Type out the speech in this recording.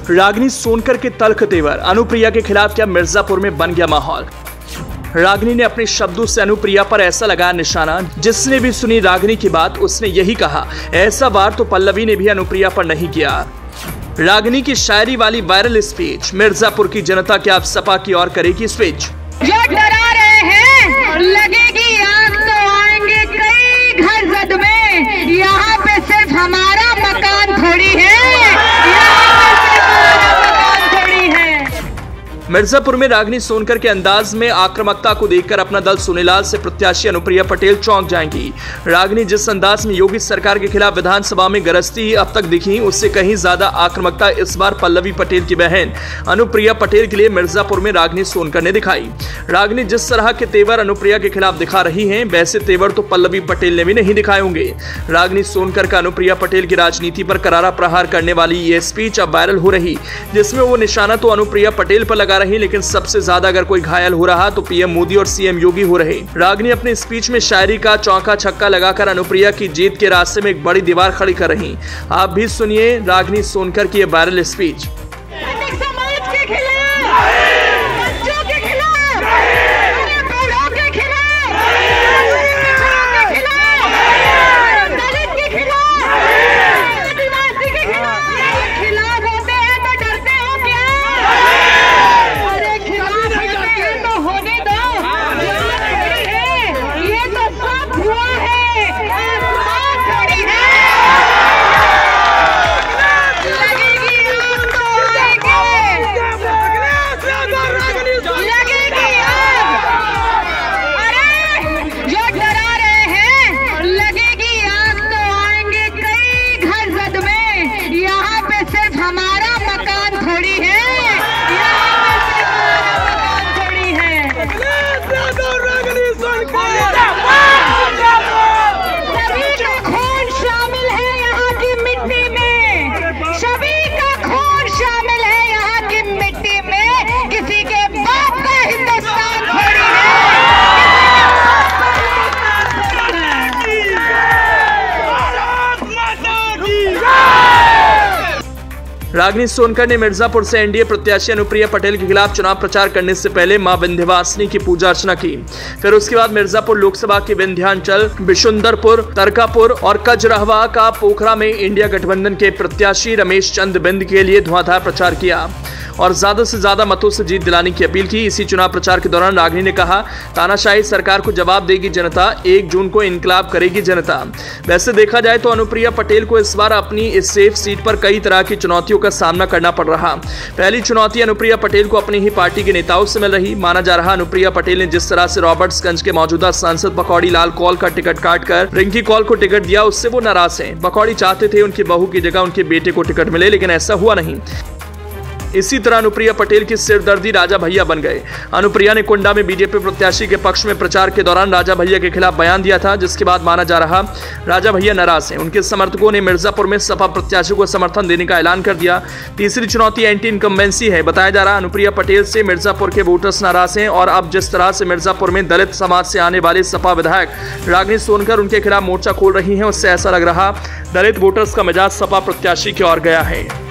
रागिनी सोनकर के तल्ख तेवर, अनुप्रिया के खिलाफ क्या मिर्जापुर में बन गया माहौल। रागिनी ने अपने शब्दों से अनुप्रिया पर ऐसा लगाया निशाना, जिसने भी सुनी रागिनी की बात उसने यही कहा, ऐसा वार तो पल्लवी ने भी अनुप्रिया पर नहीं किया। रागिनी की शायरी वाली वायरल स्पीच, मिर्जापुर की जनता क्या अब सपा की ओर करेगी स्विच। जो डरा रहे हैं लगेगी आग तो आएंगे कई घर जद में, यहाँ पे सिर्फ हमारा मकान थोड़ी है, मिर्जापुर में रागिनी सोनकर के अंदाज में आक्रामकता को देखकर अपना दल सोनेलाल से प्रत्याशी अनुप्रिया पटेल चौंक जाएंगी। रागिनी जिस अंदाज में योगी सरकार के खिलाफ विधानसभा में गरजती अब तक दिखी, उससे कहीं ज्यादा आक्रामकता इस बार पल्लवी पटेल की बहन अनुप्रिया पटेल के लिए मिर्जापुर में रागिनी सोनकर ने दिखाई। रागिनी जिस तरह के तेवर अनुप्रिया के खिलाफ दिखा रही है, वैसे तेवर तो पल्लवी पटेल ने भी नहीं दिखाए होंगे। रागिनी सोनकर का अनुप्रिया पटेल की राजनीति पर करारा प्रहार करने वाली ये स्पीच अब वायरल हो रही, जिसमें वो निशाना तो अनुप्रिया पटेल पर लगा रही, लेकिन सबसे ज्यादा अगर कोई घायल हो रहा तो पीएम मोदी और सीएम योगी हो रहे। रागिनी अपने स्पीच में शायरी का चौका छक्का लगाकर अनुप्रिया की जीत के रास्ते में एक बड़ी दीवार खड़ी कर रही। आप भी सुनिए रागिनी सोनकर की ये वायरल स्पीच। रागिनी सोनकर ने मिर्जापुर से एनडीए प्रत्याशी अनुप्रिया पटेल के खिलाफ चुनाव प्रचार करने से पहले मां विंध्यवासिनी की पूजा अर्चना की। फिर उसके बाद मिर्जापुर लोकसभा के विंध्याचल, बिशुंदरपुर, तरकापुर और कजरहवा का पोखरा में इंडिया गठबंधन के प्रत्याशी रमेश चंद बिंद के लिए धुआंधार प्रचार किया और ज्यादा से ज्यादा मतों से जीत दिलाने की अपील की। इसी चुनाव प्रचार के दौरान रागिनी ने कहा, तानाशाही सरकार को जवाब देगी जनता, 1 जून को इनकलाब करेगी जनता। वैसे देखा जाए तो अनुप्रिया पटेल को इस बार अपनी इस सेफ सीट पर कई तरह की चुनौतियों का सामना करना पड़ रहा। पहली चुनौती अनुप्रिया पटेल को अपनी ही पार्टी के नेताओं से मिल रही। माना जा रहा अनुप्रिया पटेल ने जिस तरह से रॉबर्ट्सगंज के मौजूदा सांसद बकौड़ी लाल कौल का टिकट काटकर रिंकी कौल को टिकट दिया, उससे वो नाराज हैं। बकौड़ी चाहते थे उनकी बहू की जगह उनके बेटे को टिकट मिले, लेकिन ऐसा हुआ नहीं। इसी तरह अनुप्रिया पटेल की सिरदर्दी राजा भैया बन गए। अनुप्रिया ने कुंडा में बीजेपी प्रत्याशी के पक्ष में प्रचार के दौरान राजा भैया के खिलाफ बयान दिया था, जिसके बाद माना जा रहा राजा भैया नाराज हैं। उनके समर्थकों ने मिर्जापुर में सपा प्रत्याशी को समर्थन देने का ऐलान कर दिया। तीसरी चुनौती एंटी इनकम्बेंसी है। बताया जा रहा अनुप्रिया पटेल से मिर्जापुर के वोटर्स नाराज हैं और अब जिस तरह से मिर्जापुर में दलित समाज से आने वाले सपा विधायक रागिनी सोनकर उनके खिलाफ मोर्चा खोल रही है, उससे ऐसा लग रहा दलित वोटर्स का मिजाज सपा प्रत्याशी की ओर गया है।